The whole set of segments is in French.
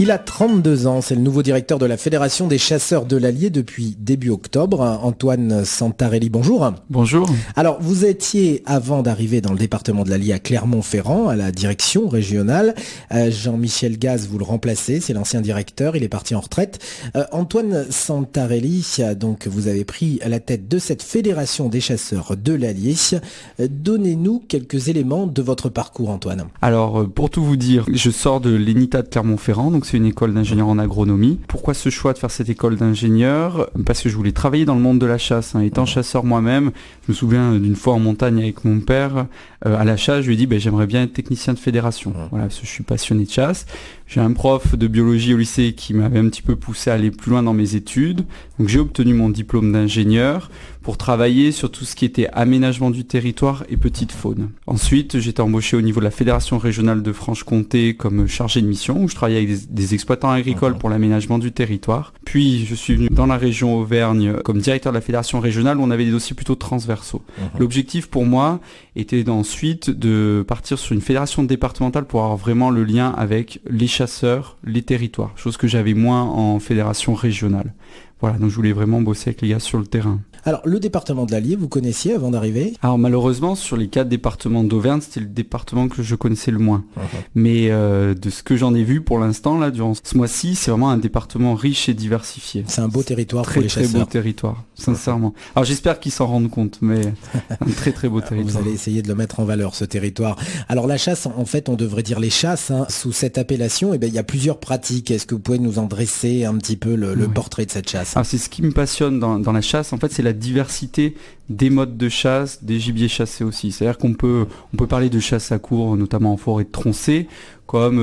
Il a 32 ans, c'est le nouveau directeur de la Fédération des chasseurs de l'Allier depuis début octobre. Antoine Santarelli, bonjour. Bonjour. Alors, vous étiez, avant d'arriver dans le département de l'Allier, à Clermont-Ferrand, à la direction régionale. Jean-Michel Gaz, vous le remplacez, c'est l'ancien directeur, il est parti en retraite. Antoine Santarelli, donc vous avez pris la tête de cette Fédération des chasseurs de l'Allier. Donnez-nous quelques éléments de votre parcours, Antoine. Alors, pour tout vous dire, je sors de l'ENITA de Clermont-Ferrand, donc c'est une école d'ingénieur en agronomie. Pourquoi ce choix de faire cette école d'ingénieur ? Parce que je voulais travailler dans le monde de la chasse. Étant chasseur moi-même, je me souviens d'une fois en montagne avec mon père, à la chasse, je lui ai dit j'aimerais bien être technicien de fédération. Voilà, parce que je suis passionné de chasse. J'ai un prof de biologie au lycée qui m'avait un petit peu poussé à aller plus loin dans mes études. Donc j'ai obtenu mon diplôme d'ingénieur pour travailler sur tout ce qui était aménagement du territoire et petite faune. Ensuite, j'étais embauché au niveau de la Fédération régionale de Franche-Comté comme chargé de mission, où je travaillais avec des exploitants agricoles pour l'aménagement du territoire. Puis je suis venu dans la région Auvergne comme directeur de la Fédération régionale où on avait des dossiers plutôt transversaux. L'objectif pour moi était ensuite de partir sur une fédération départementale pour avoir vraiment le lien avec les chasseurs, les territoires, chose que j'avais moins en fédération régionale. Voilà, donc je voulais vraiment bosser avec les gars sur le terrain. Alors, le département de l'Allier, vous connaissiez avant d'arriver ? Alors malheureusement, sur les 4 départements d'Auvergne, c'était le département que je connaissais le moins. Mais de ce que j'en ai vu pour l'instant, là, durant ce mois-ci, c'est vraiment un département riche et diversifié. C'est un beau territoire pour les chasseurs. Très beau territoire, sincèrement. Alors j'espère qu'ils s'en rendent compte, mais un très très beau territoire. Vous allez essayer de le mettre en valeur, ce territoire. Alors la chasse, en fait, on devrait dire les chasses. Sous cette appellation, il y a plusieurs pratiques. Est-ce que vous pouvez nous en dresser un petit peu le portrait de cette chasse ? Alors c'est ce qui me passionne dans la chasse, en fait, c'est la diversité des modes de chasse, des gibiers chassés aussi. C'est-à-dire qu'on peut parler de chasse à courre, notamment en forêt de Troncée, comme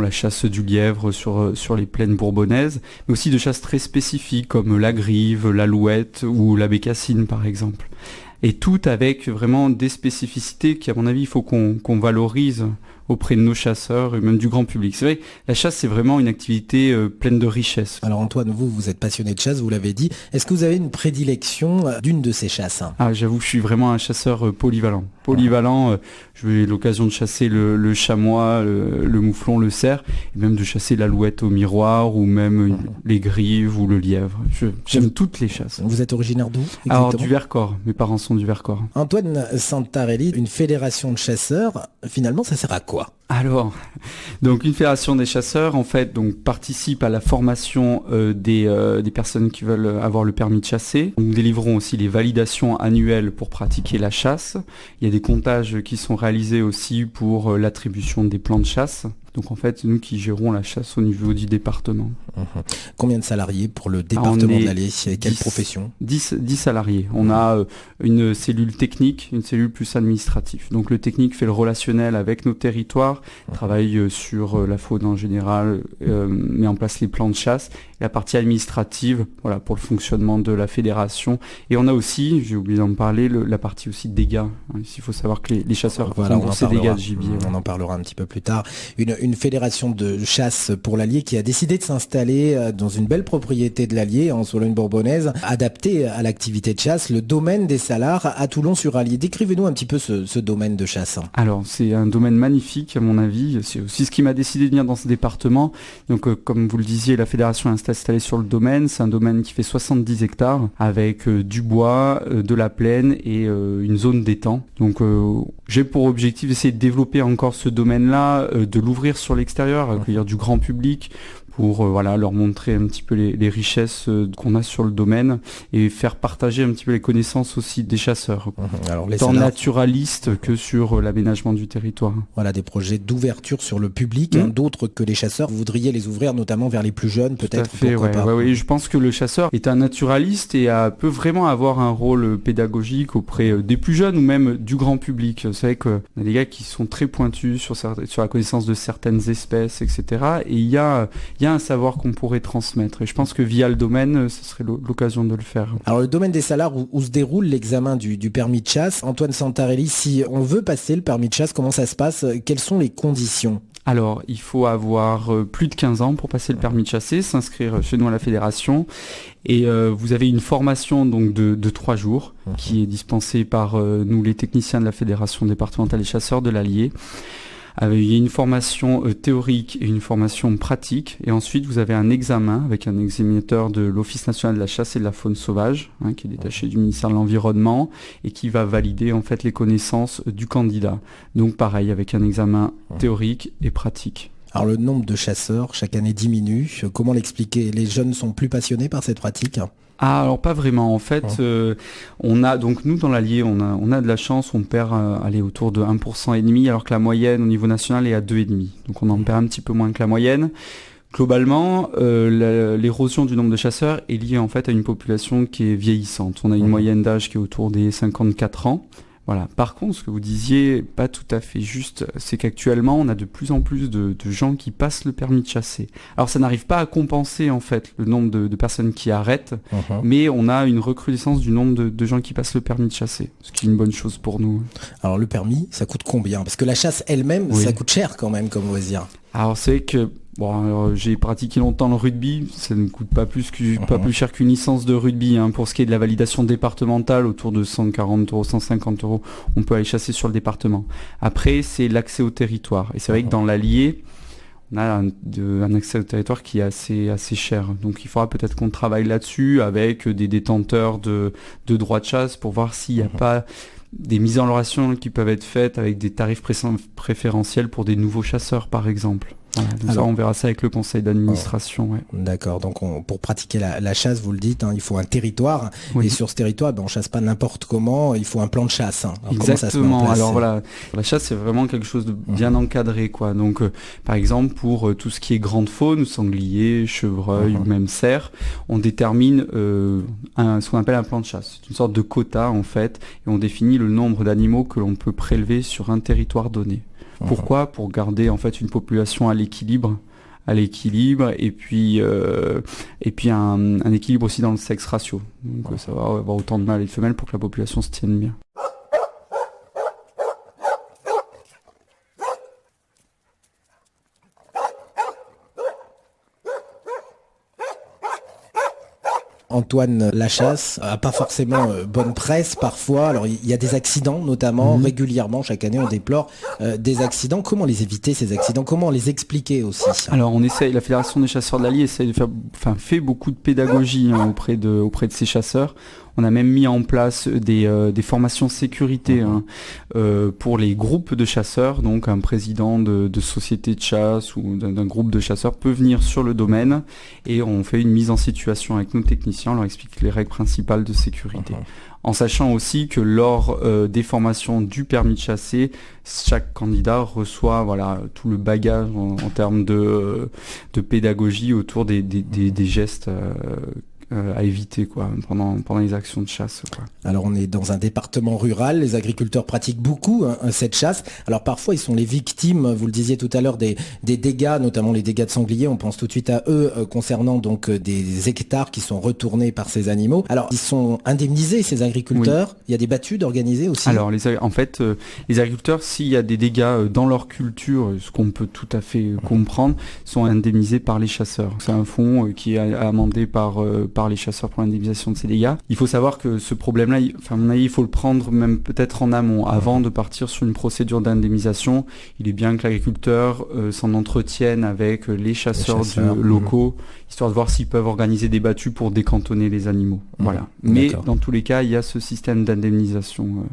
la chasse du lièvre sur les plaines bourbonnaises, mais aussi de chasse très spécifiques comme la grive, l'alouette ou la bécassine par exemple. Et tout avec vraiment des spécificités qui, à mon avis, il faut qu'on valorise auprès de nos chasseurs et même du grand public. C'est vrai, la chasse, c'est vraiment une activité pleine de richesse. Alors Antoine, vous êtes passionné de chasse, vous l'avez dit. Est-ce que vous avez une prédilection d'une de ces chasses ? J'avoue, je suis vraiment un chasseur polyvalent. J'ai eu l'occasion de chasser le chamois, le mouflon, le cerf, et même de chasser l'alouette au miroir, ou même les grives ou le lièvre. J'aime toutes les chasses. Vous êtes originaire d'où ? Alors du Vercors, mes parents sont du Vercors. Antoine Santarelli, une fédération de chasseurs, finalement ça sert à quoi ? Alors, donc une fédération des chasseurs, en fait, donc participe à la formation des personnes qui veulent avoir le permis de chasser. Nous délivrons aussi les validations annuelles pour pratiquer la chasse. Il y a des comptages qui sont réalisés aussi pour l'attribution des plans de chasse. Donc en fait, nous qui gérons la chasse au niveau du département. Combien de salariés pour le département de l'Allier ? Quelle profession ? 10 salariés. On a une cellule technique, une cellule plus administrative. Donc le technique fait le relationnel avec nos territoires, travaille sur la faune en général, met en place les plans de chasse. Et la partie administrative, pour le fonctionnement de la fédération. Et on a aussi, j'ai oublié d'en parler, la partie aussi de dégâts. Il faut savoir que les chasseurs font ces dégâts de gibier. On en parlera un petit peu plus tard. Une fédération de chasse pour l'Allier qui a décidé de s'installer dans une belle propriété de l'Allier en Sologne-Bourbonnaise, adaptée à l'activité de chasse, le domaine des Salars à Toulon-sur-Allier. Décrivez-nous un petit peu ce domaine de chasse. Alors c'est un domaine magnifique à mon avis, c'est aussi ce qui m'a décidé de venir dans ce département. Donc comme vous le disiez, la fédération est installée sur le domaine, c'est un domaine qui fait 70 hectares avec du bois, de la plaine et une zone d'étang. Donc j'ai pour objectif d'essayer de développer encore ce domaine-là, de l'ouvrir sur l'extérieur, accueillir du grand public pour leur montrer un petit peu les richesses qu'on a sur le domaine et faire partager un petit peu les connaissances aussi des chasseurs, Alors, tant naturalistes que sur l'aménagement du territoire. Voilà, des projets d'ouverture sur le public, d'autres que les chasseurs. Vous voudriez les ouvrir notamment vers les plus jeunes, peut-être. Tout à fait, oui. Je pense que le chasseur est un naturaliste et peut vraiment avoir un rôle pédagogique auprès des plus jeunes ou même du grand public. C'est vrai qu'on a des gars qui sont très pointus sur la connaissance de certaines espèces, etc. Et il y a un savoir qu'on pourrait transmettre. Et je pense que via le domaine, ce serait l'occasion de le faire. Alors le domaine des Salars où se déroule l'examen du permis de chasse. Antoine Santarelli, si on veut passer le permis de chasse, comment ça se passe ? Quelles sont les conditions ? Alors, il faut avoir plus de 15 ans pour passer le permis de chasser, s'inscrire chez nous à la fédération. Et vous avez une formation donc de 3 jours qui est dispensée par nous les techniciens de la fédération départementale des chasseurs de l'Allier. Il y a une formation théorique et une formation pratique. Et ensuite, vous avez un examen avec un examinateur de l'Office national de la chasse et de la faune sauvage, qui est détaché du ministère de l'Environnement et qui va valider en fait les connaissances du candidat. Donc pareil, avec un examen théorique et pratique. Alors le nombre de chasseurs chaque année diminue. Comment l'expliquer? Les jeunes sont plus passionnés par cette pratique? Alors pas vraiment. En fait, on a donc nous dans l'Allier, on a de la chance, on perd autour de 1,5%, alors que la moyenne au niveau national est à 2,5%. Donc on en perd un petit peu moins que la moyenne. Globalement, l'érosion du nombre de chasseurs est liée en fait à une population qui est vieillissante. On a une moyenne d'âge qui est autour des 54 ans. Voilà. Par contre, ce que vous disiez, pas tout à fait juste, c'est qu'actuellement, on a de plus en plus de gens qui passent le permis de chasser. Alors, ça n'arrive pas à compenser, en fait, le nombre de personnes qui arrêtent, mais on a une recrudescence du nombre de gens qui passent le permis de chasser, ce qui est une bonne chose pour nous. Alors, le permis, ça coûte combien? Parce que la chasse elle-même, ça coûte cher quand même, comme loisir. Alors, c'est vrai que j'ai pratiqué longtemps le rugby, ça ne coûte pas plus cher qu'une licence de rugby. Pour ce qui est de la validation départementale, autour de 140 €, 150 €, on peut aller chasser sur le département. Après, c'est l'accès au territoire. Et c'est vrai que dans l'Allier, on a un accès au territoire qui est assez cher. Donc il faudra peut-être qu'on travaille là-dessus avec des détenteurs de droits de chasse pour voir s'il n'y a pas des mises en relation qui peuvent être faites avec des tarifs préférentiels pour des nouveaux chasseurs, par exemple. Voilà, donc alors, ça, on verra ça avec le conseil d'administration. D'accord, donc pour pratiquer la chasse, vous le dites, il faut un territoire, et sur ce territoire, on chasse pas n'importe comment, il faut un plan de chasse. Alors, exactement, alors voilà, la chasse c'est vraiment quelque chose de bien encadré, quoi. Donc par exemple, pour tout ce qui est grande faune, sanglier, chevreuil ou même cerf, on détermine ce qu'on appelle un plan de chasse. C'est une sorte de quota en fait, et on définit le nombre d'animaux que l'on peut prélever sur un territoire donné. Pourquoi? Pour garder en fait une population à l'équilibre et puis un équilibre aussi dans le sexe ratio. Donc ça va avoir autant de mâles et de femelles pour que la population se tienne bien. Antoine, la chasse a pas forcément bonne presse parfois. Alors il y a des accidents notamment, régulièrement, chaque année on déplore des accidents. Comment les éviter ces accidents? Comment les expliquer aussi? Alors on essaye, la Fédération des chasseurs de l'Allier fait beaucoup de pédagogie auprès de ces chasseurs. On a même mis en place des formations sécurité pour les groupes de chasseurs. Donc un président de société de chasse ou d'un groupe de chasseurs peut venir sur le domaine et on fait une mise en situation avec nos techniciens, on leur explique les règles principales de sécurité. En sachant aussi que lors des formations du permis de chasser, chaque candidat reçoit tout le bagage en termes de pédagogie autour des gestes à éviter pendant les actions de chasse. Alors on est dans un département rural, les agriculteurs pratiquent beaucoup cette chasse. Alors parfois ils sont les victimes, vous le disiez tout à l'heure, des dégâts, notamment les dégâts de sanglier. On pense tout de suite à eux concernant donc des hectares qui sont retournés par ces animaux. Alors ils sont indemnisés ces agriculteurs. Il y a des battues d'organiser aussi. Alors les agriculteurs, s'il y a des dégâts dans leur culture, ce qu'on peut tout à fait comprendre, sont indemnisés par les chasseurs. C'est un fonds qui est amendé par les chasseurs pour l'indemnisation de ces dégâts. Il faut savoir que ce problème-là, à mon avis, il faut le prendre même peut-être en amont. Avant de partir sur une procédure d'indemnisation, il est bien que l'agriculteur s'en entretienne avec les chasseurs locaux, histoire de voir s'ils peuvent organiser des battues pour décantonner les animaux. Voilà. Mais dans tous les cas, il y a ce système d'indemnisation.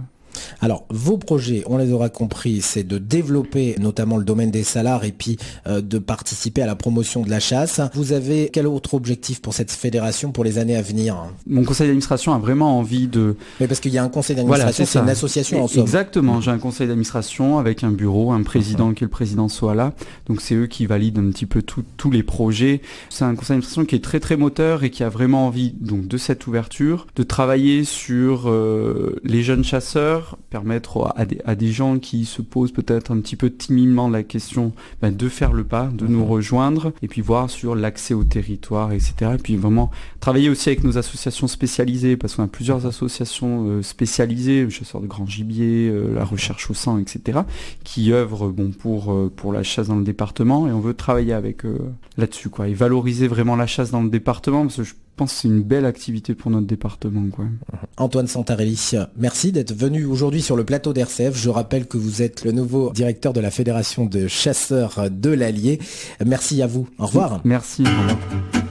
Alors, vos projets, on les aura compris, c'est de développer notamment le domaine des salars et puis de participer à la promotion de la chasse. Vous avez quel autre objectif pour cette fédération pour les années à venir? Mon conseil d'administration a vraiment envie de... Oui, parce qu'il y a un conseil d'administration, c'est une association en somme. Exactement, j'ai un conseil d'administration avec un bureau, un président, que le président soit là. Donc c'est eux qui valident un petit peu tous les projets. C'est un conseil d'administration qui est très très moteur et qui a vraiment envie donc de cette ouverture, de travailler sur les jeunes chasseurs, permettre à des gens qui se posent peut-être un petit peu timidement la question de faire le pas, de nous rejoindre et puis voir sur l'accès au territoire, etc. Et puis vraiment travailler aussi avec nos associations spécialisées parce qu'on a plusieurs associations spécialisées, chasseurs de grand gibier, la recherche au sang, etc. qui œuvrent pour la chasse dans le département et on veut travailler avec eux là-dessus et valoriser vraiment la chasse dans le département parce que pense que c'est une belle activité pour notre département, quoi. Antoine Santarelli, merci d'être venu aujourd'hui sur le plateau d'RCF. Je rappelle que vous êtes le nouveau directeur de la Fédération de chasseurs de l'Allier. Merci à vous. Au revoir. Merci. Au revoir.